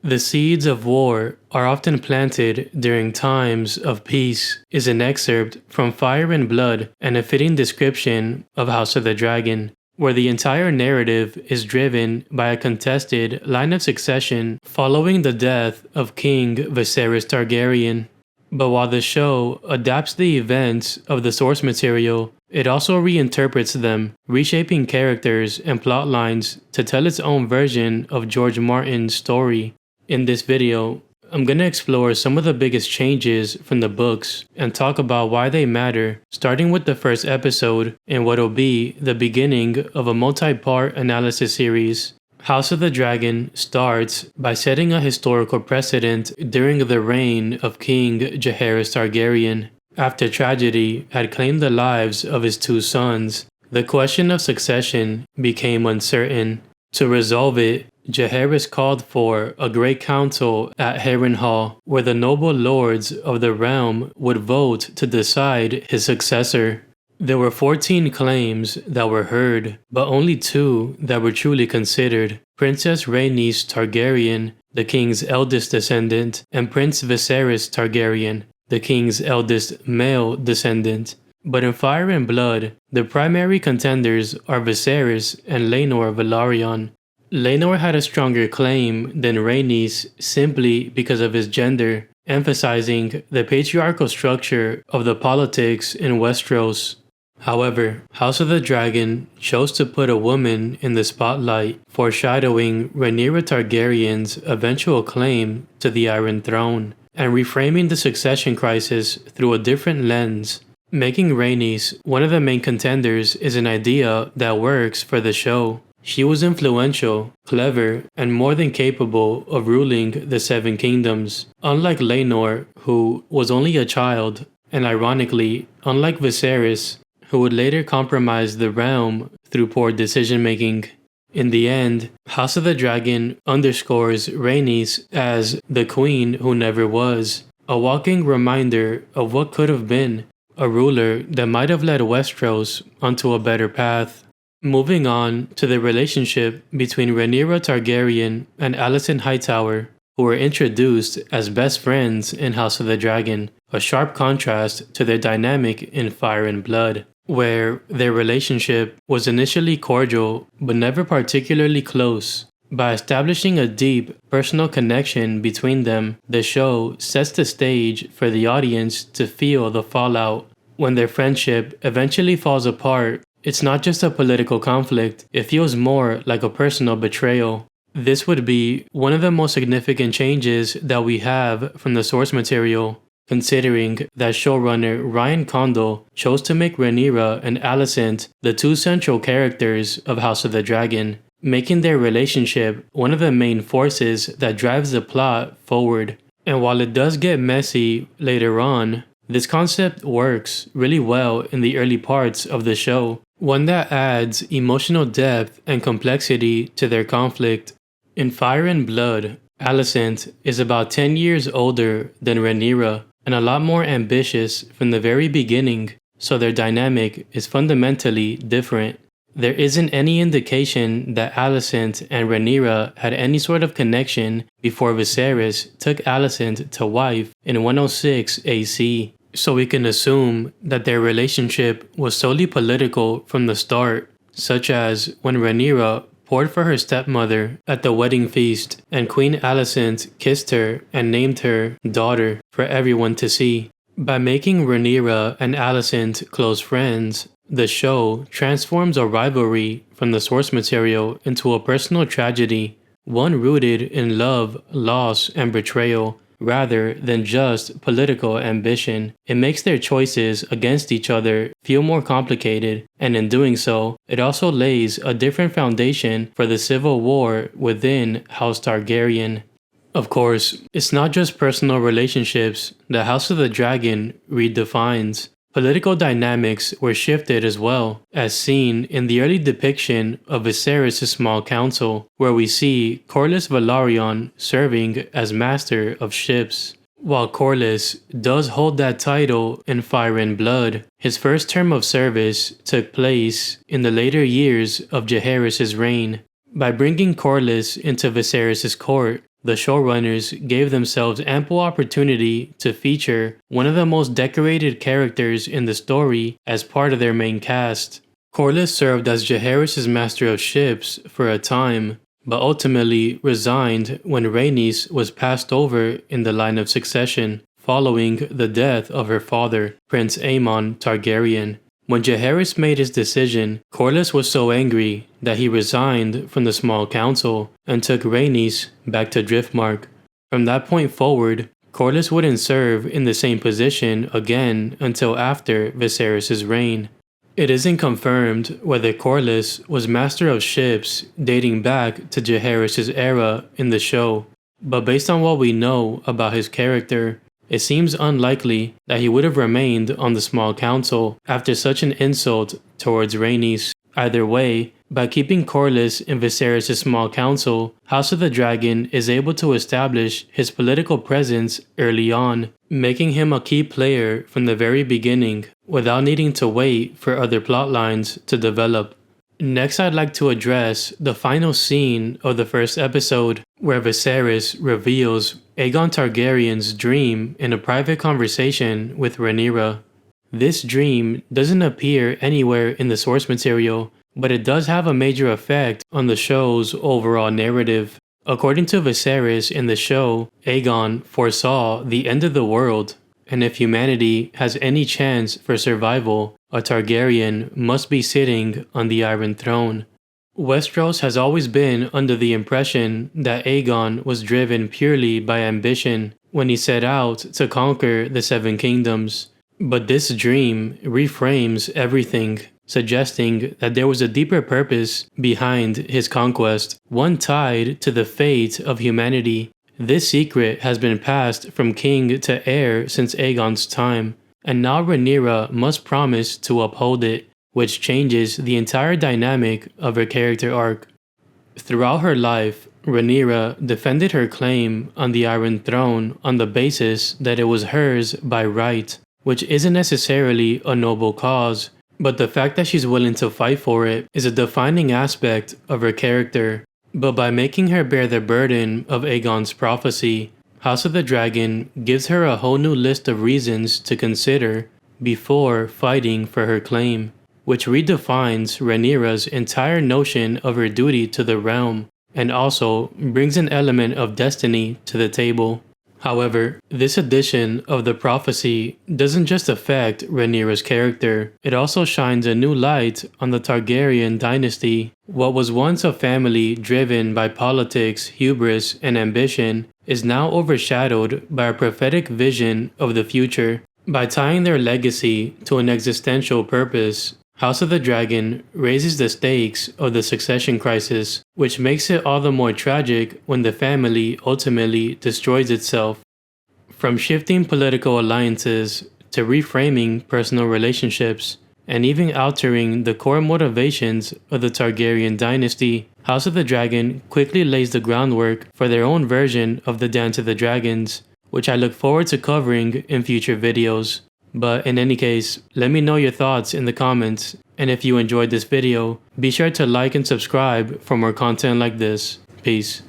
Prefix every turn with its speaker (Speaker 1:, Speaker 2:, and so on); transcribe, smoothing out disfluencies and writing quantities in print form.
Speaker 1: The seeds of war are often planted during times of peace is an excerpt from Fire and Blood and a fitting description of House of the Dragon, where the entire narrative is driven by a contested line of succession following the death of King Viserys Targaryen. But while the show adapts the events of the source material, it also reinterprets them, reshaping characters and plot lines to tell its own version of George Martin's story. In this video, I'm going to explore some of the biggest changes from the books and talk about why they matter, starting with the first episode and what'll be the beginning of a multi-part analysis series. House of the Dragon starts by setting a historical precedent during the reign of King Jaehaerys Targaryen. After tragedy had claimed the lives of his two sons, the question of succession became uncertain. To resolve it, Jaehaerys called for a great council at Harrenhal, where the noble lords of the realm would vote to decide his successor. There were 14 claims that were heard, but only 2 that were truly considered: Princess Rhaenys Targaryen, the king's eldest descendant, and Prince Viserys Targaryen, the king's eldest male descendant. But in Fire and Blood, the primary contenders are Viserys and Rhaenyra Velaryon. Rhaenyra had a stronger claim than Rhaenys simply because of his gender, emphasizing the patriarchal structure of the politics in Westeros. However, House of the Dragon chose to put a woman in the spotlight, foreshadowing Rhaenyra Targaryen's eventual claim to the Iron Throne, and reframing the succession crisis through a different lens. Making Rhaenys one of the main contenders is an idea that works for the show. She was influential, clever, and more than capable of ruling the Seven Kingdoms, unlike Rhaenyra, who was only a child, and ironically, unlike Viserys, who would later compromise the realm through poor decision-making. In the end, House of the Dragon underscores Rhaenys as the queen who never was, a walking reminder of what could have been, a ruler that might have led Westeros onto a better path. Moving on to the relationship between Rhaenyra Targaryen and Alicent Hightower, who were introduced as best friends in House of the Dragon, a sharp contrast to their dynamic in Fire and Blood, where their relationship was initially cordial but never particularly close. By establishing a deep personal connection between them, the show sets the stage for the audience to feel the fallout. When their friendship eventually falls apart, it's not just a political conflict, it feels more like a personal betrayal. This would be one of the most significant changes that we have from the source material, considering that showrunner Ryan Condal chose to make Rhaenyra and Alicent the 2 central characters of House of the Dragon, making their relationship one of the main forces that drives the plot forward. And while it does get messy later on, this concept works really well in the early parts of the show, one that adds emotional depth and complexity to their conflict. In Fire and Blood, Alicent is about 10 years older than Rhaenyra and a lot more ambitious from the very beginning, so their dynamic is fundamentally different. There isn't any indication that Alicent and Rhaenyra had any sort of connection before Viserys took Alicent to wife in 106 AC, so we can assume that their relationship was solely political from the start, such as when Rhaenyra poured for her stepmother at the wedding feast and Queen Alicent kissed her and named her daughter for everyone to see. By making Rhaenyra and Alicent close friends, the show transforms a rivalry from the source material into a personal tragedy, one rooted in love, loss, and betrayal, rather than just political ambition. It makes their choices against each other feel more complicated, and in doing so, it also lays a different foundation for the civil war within House Targaryen. Of course, it's not just personal relationships that House of the Dragon redefines. Political dynamics were shifted as well, as seen in the early depiction of Viserys' small council, where we see Corlys Velaryon serving as master of ships. While Corlys does hold that title in Fire and Blood, his first term of service took place in the later years of Jaehaerys' reign. By bringing Corlys into Viserys' court, The showrunners gave themselves ample opportunity to feature one of the most decorated characters in the story as part of their main cast. Corlys served as Jaehaerys' master of ships for a time, but ultimately resigned when Rhaenys was passed over in the line of succession following the death of her father, Prince Aemon Targaryen. When Jaehaerys made his decision, Corlys was so angry that he resigned from the small council and took Rhaenys back to Driftmark. From that point forward, Corlys wouldn't serve in the same position again until after Viserys' reign. It isn't confirmed whether Corlys was master of ships dating back to Jaehaerys' era in the show, but based on what we know about his character, it seems unlikely that he would have remained on the small council after such an insult towards Rhaenys. Either way, by keeping Corlys in Viserys' small council, House of the Dragon is able to establish his political presence early on, making him a key player from the very beginning, without needing to wait for other plotlines to develop. Next, I'd like to address the final scene of the first episode, where Viserys reveals Aegon Targaryen's dream in a private conversation with Rhaenyra. This dream doesn't appear anywhere in the source material, but it does have a major effect on the show's overall narrative. According to Viserys in the show, Aegon foresaw the end of the world, and if humanity has any chance for survival, a Targaryen must be sitting on the Iron Throne. Westeros has always been under the impression that Aegon was driven purely by ambition when he set out to conquer the Seven Kingdoms. But this dream reframes everything, suggesting that there was a deeper purpose behind his conquest, one tied to the fate of humanity. This secret has been passed from king to heir since Aegon's time, and now Rhaenyra must promise to uphold it, which changes the entire dynamic of her character arc. Throughout her life, Rhaenyra defended her claim on the Iron Throne on the basis that it was hers by right, which isn't necessarily a noble cause, but the fact that she's willing to fight for it is a defining aspect of her character. But by making her bear the burden of Aegon's prophecy, House of the Dragon gives her a whole new list of reasons to consider before fighting for her claim, which redefines Rhaenyra's entire notion of her duty to the realm, and also brings an element of destiny to the table. However, this addition of the prophecy doesn't just affect Rhaenyra's character, it also shines a new light on the Targaryen dynasty. What was once a family driven by politics, hubris, and ambition is now overshadowed by a prophetic vision of the future. By tying their legacy to an existential purpose, House of the Dragon raises the stakes of the succession crisis, which makes it all the more tragic when the family ultimately destroys itself. From shifting political alliances to reframing personal relationships, and even altering the core motivations of the Targaryen dynasty, House of the Dragon quickly lays the groundwork for their own version of the Dance of the Dragons, which I look forward to covering in future videos. But in any case, let me know your thoughts in the comments, and if you enjoyed this video, be sure to like and subscribe for more content like this. Peace.